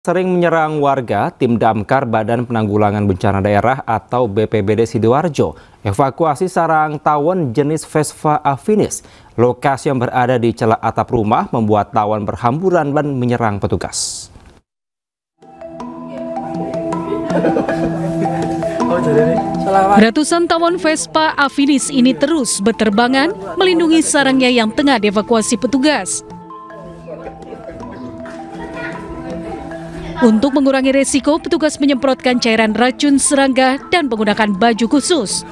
Sering menyerang warga, tim Damkar Badan Penanggulangan Bencana Daerah atau BPBD Sidoarjo evakuasi sarang tawon jenis Vespa afinis. Lokasi yang berada di celah atap rumah membuat tawon berhamburan dan menyerang petugas. Ratusan tawon Vespa afinis ini terus berterbangan melindungi sarangnya yang tengah dievakuasi petugas. Untuk mengurangi resiko, petugas menyemprotkan cairan racun serangga dan menggunakan baju khusus.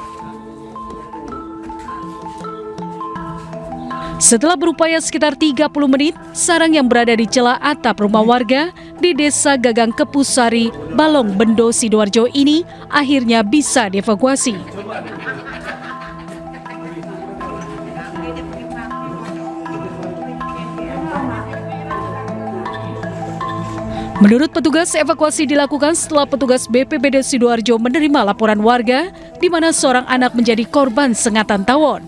Setelah berupaya sekitar 30 menit, sarang yang berada di celah atap rumah warga di Desa Gagang Kepusari, Balong Bendo, Sidoarjo ini akhirnya bisa dievakuasi. Menurut petugas, evakuasi dilakukan setelah petugas BPBD Sidoarjo menerima laporan warga di mana seorang anak menjadi korban sengatan tawon.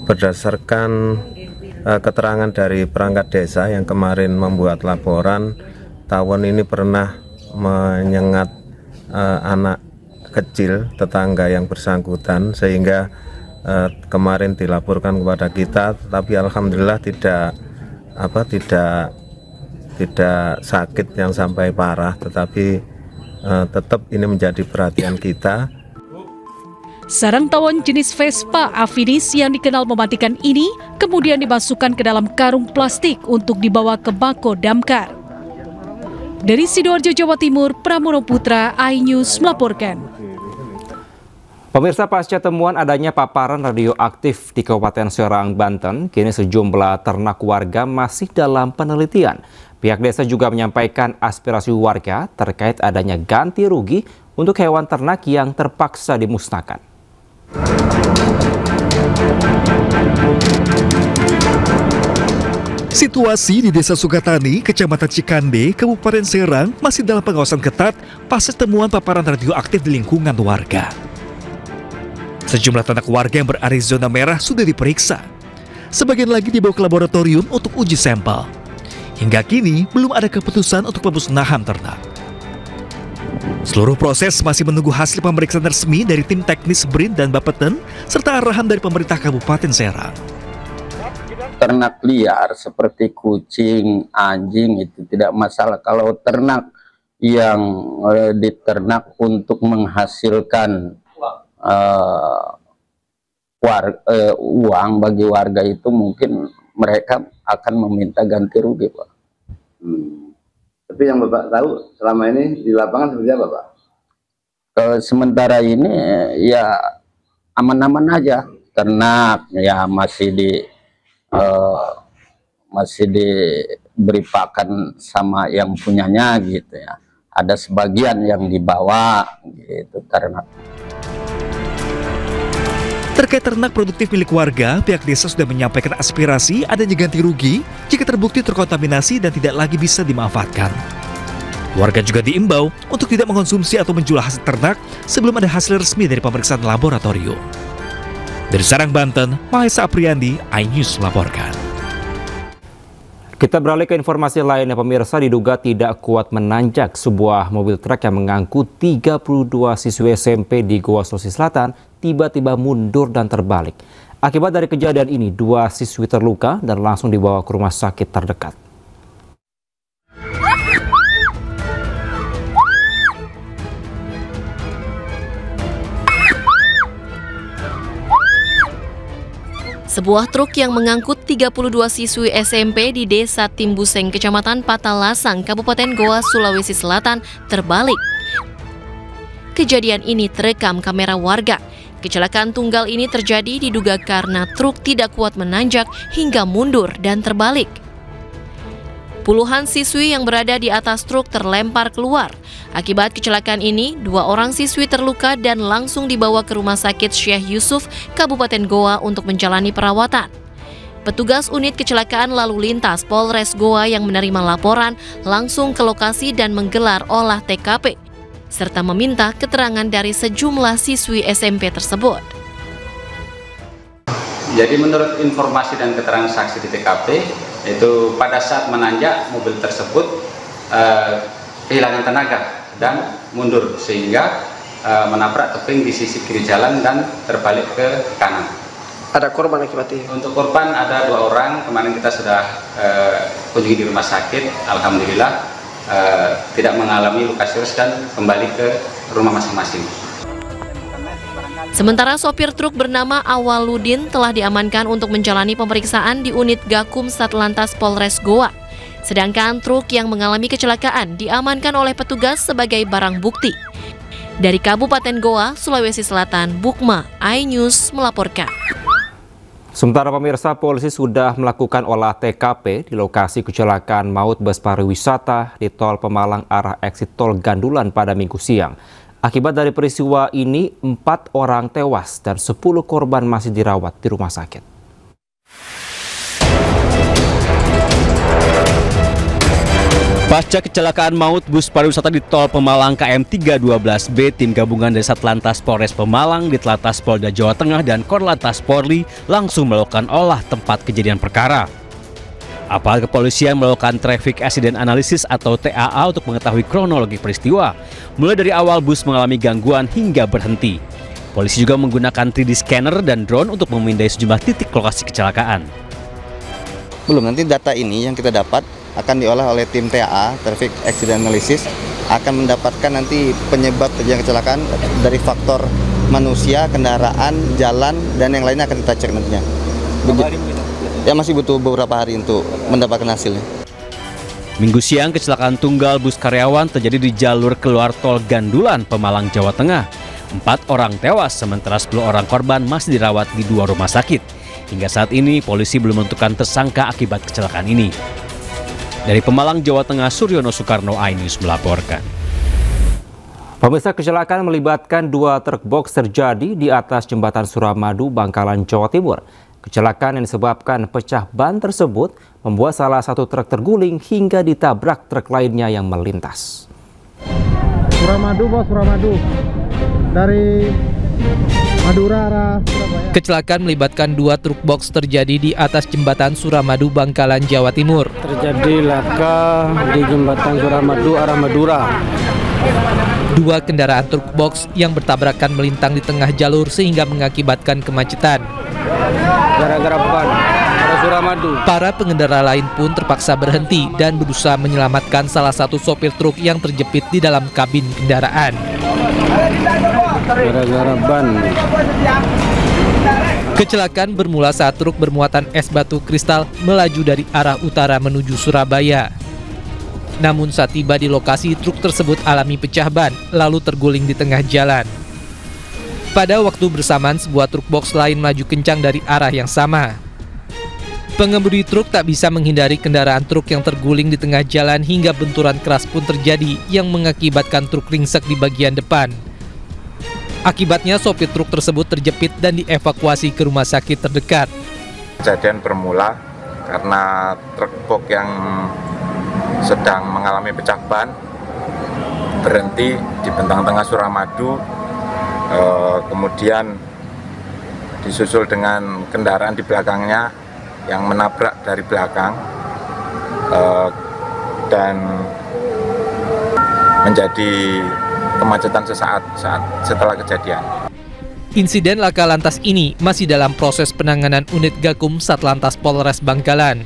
Berdasarkan keterangan dari perangkat desa yang kemarin membuat laporan, tawon ini pernah menyengat anak kecil tetangga yang bersangkutan, sehingga kemarin dilaporkan kepada kita, tetapi alhamdulillah tidak sakit yang sampai parah, tetapi tetap ini menjadi perhatian kita. Sarang tawon jenis Vespa afinis yang dikenal mematikan ini kemudian dimasukkan ke dalam karung plastik untuk dibawa ke Mako Damkar. Dari Sidoarjo, Jawa Timur, Pramono Putra, iNews melaporkan. Pemirsa, pasca temuan adanya paparan radioaktif di Kabupaten Serang, Banten, kini sejumlah ternak warga masih dalam penelitian. Pihak desa juga menyampaikan aspirasi warga terkait adanya ganti rugi untuk hewan ternak yang terpaksa dimusnahkan. Situasi di Desa Sukatani, Kecamatan Cikande, Kabupaten Serang masih dalam pengawasan ketat pasca temuan paparan radioaktif di lingkungan warga. Sejumlah ternak warga yang berada di zona merah sudah diperiksa. Sebagian lagi dibawa ke laboratorium untuk uji sampel. Hingga kini belum ada keputusan untuk pemusnahan ternak. Seluruh proses masih menunggu hasil pemeriksaan resmi dari tim teknis BRIN dan Bapeten serta arahan dari pemerintah Kabupaten Serang. Ternak liar seperti kucing, anjing itu tidak masalah. Kalau ternak yang diternak untuk menghasilkan uang bagi warga itu mungkin mereka akan meminta ganti rugi, Pak. Tapi yang Bapak tahu selama ini di lapangan seperti apa, Pak? Sementara ini ya aman-aman aja, ternak ya masih diberi pakan sama yang punyanya gitu ya. Ada sebagian yang dibawa gitu ternak. Terkait ternak produktif milik warga, pihak desa sudah menyampaikan aspirasi adanya ganti rugi jika terbukti terkontaminasi dan tidak lagi bisa dimanfaatkan. Warga juga diimbau untuk tidak mengkonsumsi atau menjual hasil ternak sebelum ada hasil resmi dari pemeriksaan laboratorium. Dari Serang, Banten, Mahesa Apriandi, iNews melaporkan. Kita beralih ke informasi lainnya, pemirsa. Diduga tidak kuat menanjak, sebuah mobil truk yang mengangkut 32 siswi SMP di Goa, Sulawesi Selatan tiba-tiba mundur dan terbalik. Akibat dari kejadian ini, 2 siswi terluka dan langsung dibawa ke rumah sakit terdekat. Sebuah truk yang mengangkut 32 siswi SMP di Desa Timbuseng, Kecamatan Patalasang, Kabupaten Goa, Sulawesi Selatan terbalik. Kejadian ini terekam kamera warga. Kecelakaan tunggal ini terjadi diduga karena truk tidak kuat menanjak hingga mundur dan terbalik. Puluhan siswi yang berada di atas truk terlempar keluar. Akibat kecelakaan ini, 2 orang siswi terluka dan langsung dibawa ke Rumah Sakit Syekh Yusuf, Kabupaten Goa untuk menjalani perawatan. Petugas unit kecelakaan lalu lintas Polres Goa yang menerima laporan langsung ke lokasi dan menggelar olah TKP, serta meminta keterangan dari sejumlah siswi SMP tersebut. Jadi menurut informasi dan keterangan saksi di TKP, Itu pada saat menanjak mobil tersebut kehilangan tenaga dan mundur sehingga menabrak tebing di sisi kiri jalan dan terbalik ke kanan. Ada korban akibatnya? Untuk korban ada 2 orang, kemarin kita sudah kunjungi di rumah sakit, alhamdulillah tidak mengalami luka serius dan kembali ke rumah masing-masing. Sementara sopir truk bernama Awaludin telah diamankan untuk menjalani pemeriksaan di unit Gakum Satlantas Polres Goa. Sedangkan truk yang mengalami kecelakaan diamankan oleh petugas sebagai barang bukti. Dari Kabupaten Goa, Sulawesi Selatan, Bukma, iNews melaporkan. Sementara pemirsa, polisi sudah melakukan olah TKP di lokasi kecelakaan maut bus pariwisata di Tol Pemalang arah eksit Tol Gandulan pada Minggu siang. Akibat dari peristiwa ini, 4 orang tewas dan 10 korban masih dirawat di rumah sakit. Pasca kecelakaan maut bus pariwisata di Tol Pemalang KM 312B, tim gabungan dari Satlantas Polres Pemalang, Ditlantas Polda Jawa Tengah, dan Korlantas Polri langsung melakukan olah tempat kejadian perkara. Aparat kepolisian melakukan traffic accident analysis atau TAA untuk mengetahui kronologi peristiwa, mulai dari awal bus mengalami gangguan hingga berhenti. Polisi juga menggunakan 3D scanner dan drone untuk memindai sejumlah titik lokasi kecelakaan. Belum, nanti data ini yang kita dapat akan diolah oleh tim TAA, Traffic Accident Analysis, akan mendapatkan nanti penyebab terjadinya kecelakaan dari faktor manusia, kendaraan, jalan, dan yang lainnya akan kita cek nantinya. Ya masih butuh beberapa hari untuk mendapatkan hasilnya. Minggu siang, kecelakaan tunggal bus karyawan terjadi di jalur keluar Tol Gandulan, Pemalang, Jawa Tengah. 4 orang tewas, sementara 10 orang korban masih dirawat di 2 rumah sakit. Hingga saat ini, polisi belum menentukan tersangka akibat kecelakaan ini. Dari Pemalang, Jawa Tengah, Suryono Soekarno, iNews melaporkan. Pemirsa, kecelakaan melibatkan 2 truk box terjadi di atas jembatan Suramadu, Bangkalan, Jawa Timur. Kecelakaan yang disebabkan pecah ban tersebut membuat salah satu truk terguling hingga ditabrak truk lainnya yang melintas. Suramadu, Bos, Suramadu. Dari Madura arah Surabaya. Kecelakaan melibatkan 2 truk box terjadi di atas jembatan Suramadu, Bangkalan, Jawa Timur. Terjadi laka di jembatan Suramadu arah Madura. 2 kendaraan truk box yang bertabrakan melintang di tengah jalur sehingga mengakibatkan kemacetan. Gara-gara ban arah Suramadu. Para pengendara lain pun terpaksa berhenti dan berusaha menyelamatkan salah satu sopir truk yang terjepit di dalam kabin kendaraan. Gara-gara ban. Kecelakaan bermula saat truk bermuatan es batu kristal melaju dari arah utara menuju Surabaya. Namun saat tiba di lokasi, truk tersebut alami pecah ban lalu terguling di tengah jalan. Pada waktu bersamaan, sebuah truk box lain melaju kencang dari arah yang sama. Pengemudi truk tak bisa menghindari kendaraan truk yang terguling di tengah jalan hingga benturan keras pun terjadi yang mengakibatkan truk ringsek di bagian depan. Akibatnya sopir truk tersebut terjepit dan dievakuasi ke rumah sakit terdekat. Kejadian bermula karena truk box yang sedang mengalami pecah ban berhenti di bentang tengah Suramadu, kemudian disusul dengan kendaraan di belakangnya yang menabrak dari belakang dan menjadi kemacetan sesaat setelah kejadian. Insiden laka lantas ini masih dalam proses penanganan unit Gakum Satlantas Polres Bangkalan.